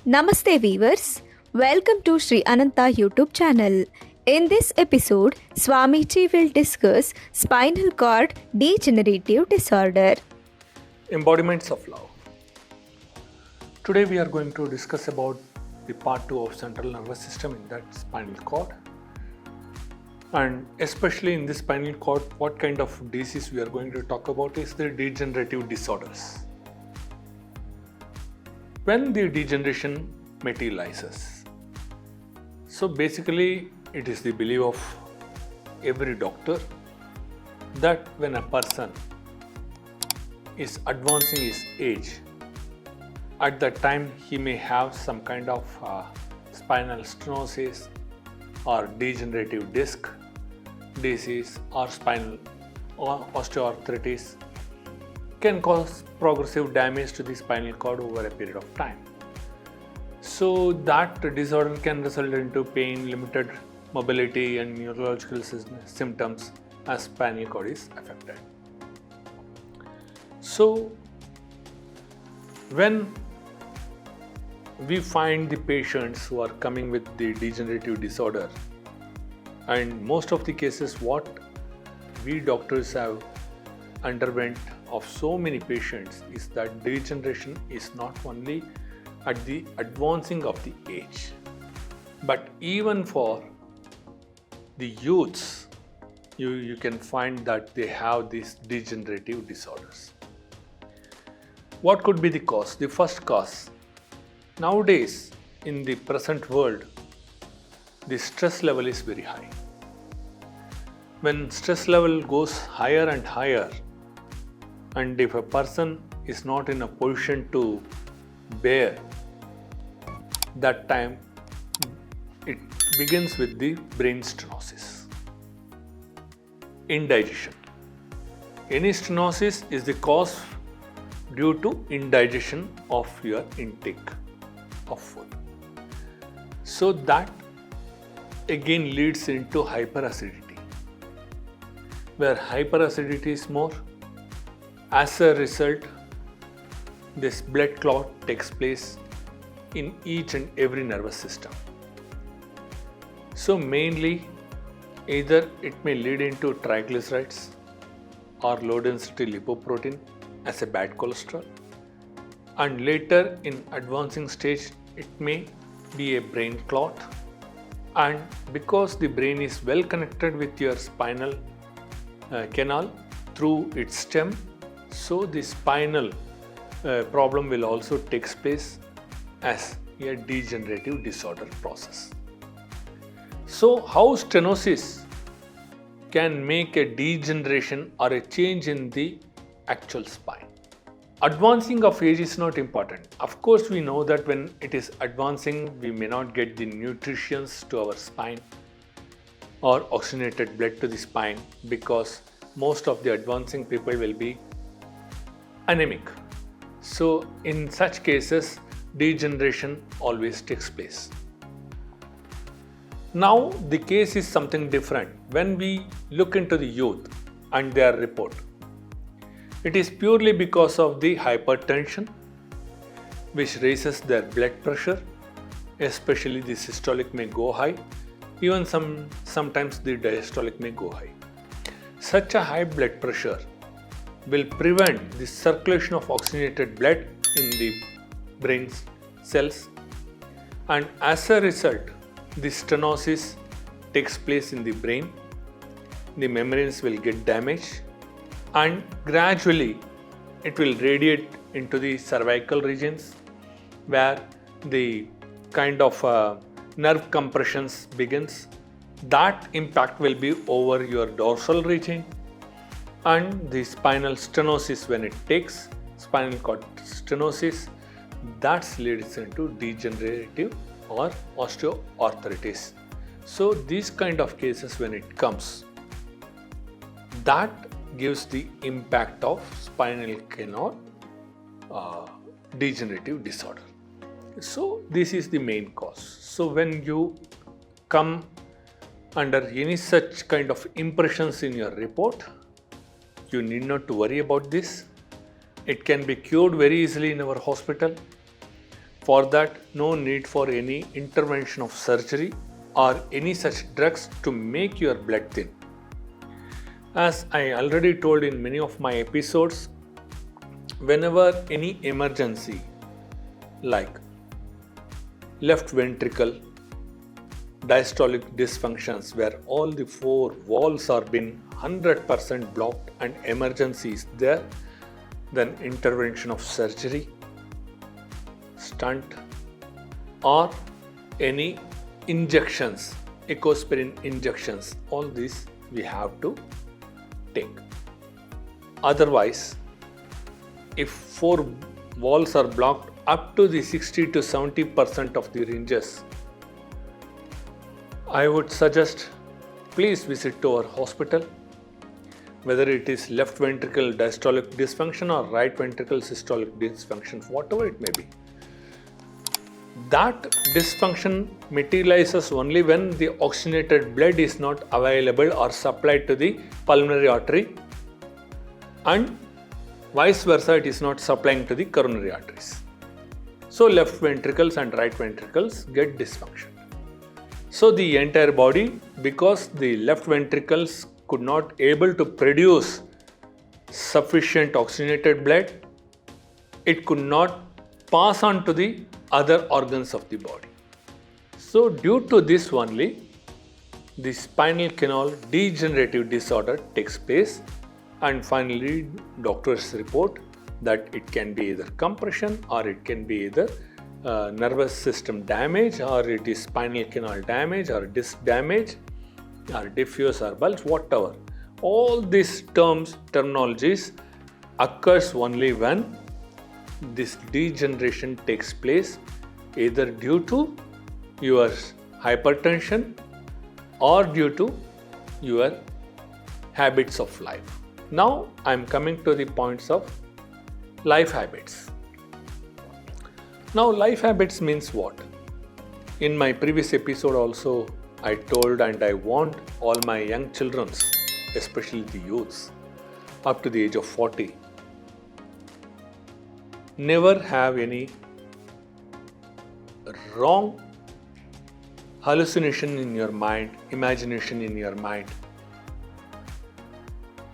Namaste viewers, welcome to Sri Anantha YouTube channel. In this episode, Swamiji will discuss Spinal Cord Degenerative Disorder. Embodiments of love. Today we are going to discuss about the part 2 of central nervous system, in that spinal cord. And especially in this spinal cord, what kind of disease we are going to talk about is the degenerative disorders. When the degeneration materializes. So basically it is the belief of every doctor that when a person is advancing his age, at that time he may have some kind of spinal stenosis or degenerative disc disease or spinal osteoarthritis, can cause progressive damage to the spinal cord over a period of time. So that disorder can result into pain, limited mobility and neurological symptoms as spinal cord is affected. So when we find the patients who are coming with the degenerative disorder, and most of the cases what we doctors have underwent of so many patients is that degeneration is not only at the advancing of the age, but even for the youths, you can find that they have these degenerative disorders. What could be the cause? The first cause, nowadays in the present world, the stress level is very high. When stress level goes higher and higher, and if a person is not in a position to bear, that time it begins with the brain stenosis. Indigestion. Any stenosis is the cause due to indigestion of your intake of food. So that again leads into hyperacidity, where hyperacidity is more. As a result, this blood clot takes place in each and every nervous system. So mainly, either it may lead into triglycerides or low density lipoprotein as a bad cholesterol, and later in advancing stage it may be a brain clot, and because the brain is well connected with your spinal canal through its stem, so the spinal problem will also take place as a degenerative disorder process. So how stenosis can make a degeneration or a change in the actual spine? Advancing of age is not important. Of course, we know that when it is advancing, we may not get the nutrients to our spine or oxygenated blood to the spine, because most of the advancing people will be anemic. So in such cases, degeneration always takes place. Now the case is something different. When we look into the youth and their report, it is purely because of the hypertension, which raises their blood pressure, especially the systolic may go high, even sometimes the diastolic may go high. Such a high blood pressure will prevent the circulation of oxygenated blood in the brain cells, and as a result, the stenosis takes place in the brain. The membranes will get damaged, and gradually it will radiate into the cervical regions, where the kind of nerve compressions begins. That impact will be over your dorsal region, and the spinal stenosis, when it takes spinal cord stenosis, that leads into degenerative or osteoarthritis. So these kind of cases, when it comes, that gives the impact of spinal canal degenerative disorder. So this is the main cause. So when you come under any such kind of impressions in your report, you need not to worry about this. It can be cured very easily in our hospital. For that, no need for any intervention of surgery or any such drugs to make your blood thin. As I already told in many of my episodes, whenever any emergency like left ventricle diastolic dysfunctions where all the four valves are been 100% blocked and emergency is there, then intervention of surgery, stunt or any injections, ecosprin injections, all these we have to take. Otherwise, if four valves are blocked up to the 60 to 70% of the ranges, I would suggest please visit to our hospital, whether it is left ventricle diastolic dysfunction or right ventricle systolic dysfunction, whatever it may be. That dysfunction materializes only when the oxygenated blood is not available or supplied to the pulmonary artery, and vice versa, it is not supplying to the coronary arteries. So left ventricles and right ventricles get dysfunction. So the entire body, because the left ventricles could not able to produce sufficient oxygenated blood, it could not pass on to the other organs of the body. So due to this only, the spinal canal degenerative disorder takes place, and finally doctors report that it can be either compression or it can be either nervous system damage, or it is spinal canal damage or disc damage or diffuse or bulge, whatever. All these terminologies occurs only when this degeneration takes place, either due to your hypertension or due to your habits of life. Now I am coming to the points of life habits. Now life habits means what? In my previous episode also I told, and I want all my young children, especially the youths up to the age of 40, never have any wrong hallucination in your mind, imagination in your mind.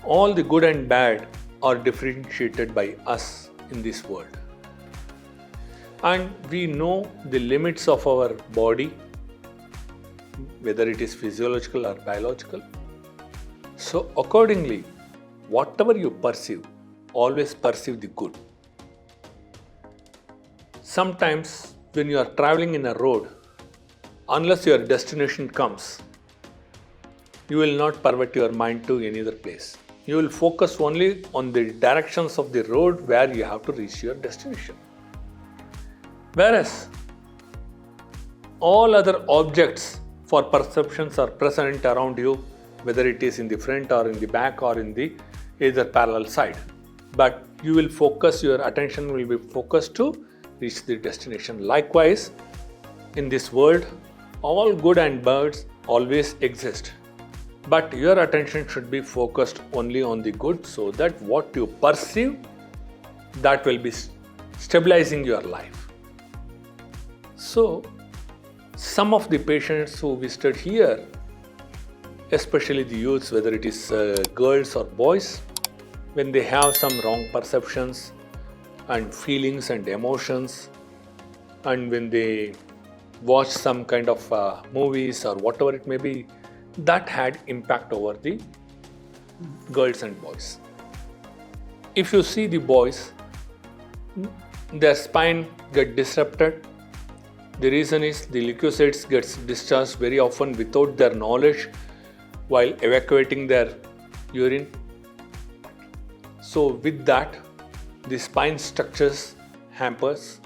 All the good and bad are differentiated by us in this world. And we know the limits of our body, whether it is physiological or biological. So accordingly, whatever you perceive, always perceive the good. Sometimes when you are traveling in a road, unless your destination comes, you will not pervert your mind to any other place. You will focus only on the directions of the road where you have to reach your destination. Whereas all other objects for perceptions are present around you, whether it is in the front or in the back or in the either parallel side. But you will focus, your attention will be focused to reach the destination. Likewise, in this world, all good and bad always exist. But your attention should be focused only on the good, so that what you perceive, that will be stabilizing your life. So, some of the patients who visited here, especially the youths, whether it is girls or boys, when they have some wrong perceptions and feelings and emotions, and when they watch some kind of movies or whatever it may be, that had impact over the girls and boys. If you see the boys, their spine get disrupted. The reason is the leukocytes gets discharged very often without their knowledge while evacuating their urine. So with that, the spine structures hampers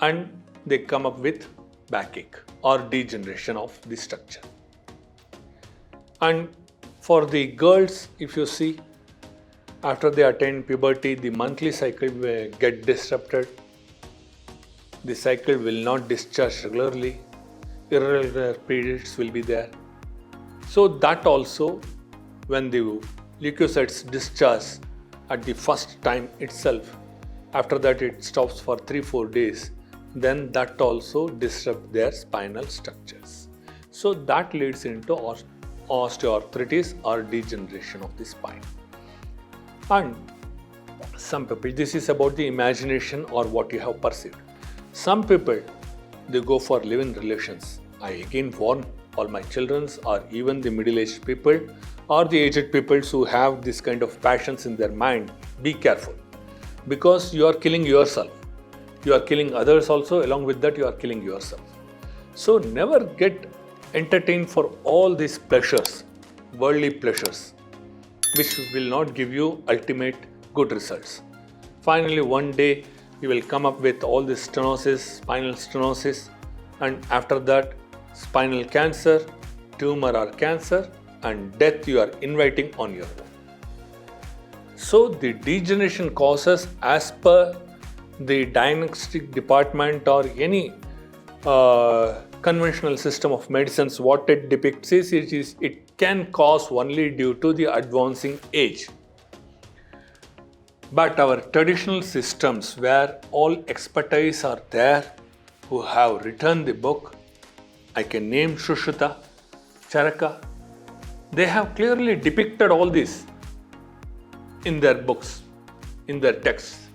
and they come up with backache or degeneration of the structure. And for the girls, if you see, after they attain puberty, the monthly cycle will get disrupted. The cycle will not discharge regularly. Irregular periods will be there. So that also, when the leukocytes discharge at the first time itself, after that it stops for 3-4 days, then that also disrupts their spinal structures. So that leads into osteoarthritis or degeneration of the spine. And some people, this is about the imagination or what you have perceived. Some people, they go for live-in relations. I again warn all my children or even the middle-aged people or the aged people who have this kind of passions in their mind, be careful, because you are killing yourself. You are killing others also, along with that you are killing yourself. So never get entertained for all these pleasures, worldly pleasures, which will not give you ultimate good results. Finally, one day you will come up with all this stenosis, spinal stenosis, and after that spinal cancer, tumor or cancer, and death you are inviting on your own. So the degeneration causes, as per the diagnostic department or any conventional system of medicines, what it depicts is it can cause only due to the advancing age. But our traditional systems, where all expertise are there, who have written the book, I can name Shushruta, Charaka, they have clearly depicted all this in their books, in their texts.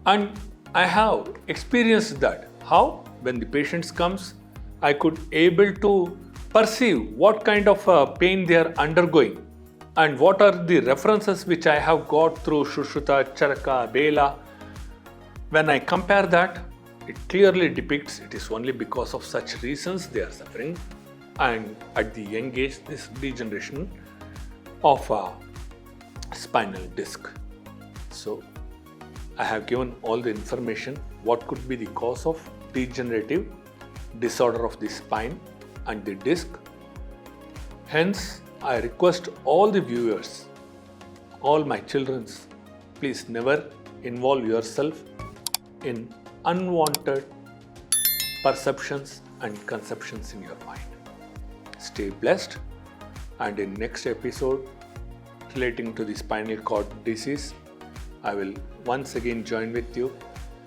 And I have experienced that. How? When the patient comes, I could able to perceive what kind of pain they are undergoing and what are the references which I have got through Shushruta, Charaka, Bela. When I compare that, it clearly depicts it is only because of such reasons they are suffering, and at the young age this degeneration of a spinal disc. So I have given all the information what could be the cause of degenerative disorder of the spine and the disc. Hence, I request all the viewers, all my children, please never involve yourself in unwanted perceptions and conceptions in your mind. Stay blessed, and in next episode relating to the spinal cord disease, I will once again join with you.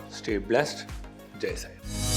Stay blessed. Jai Sai.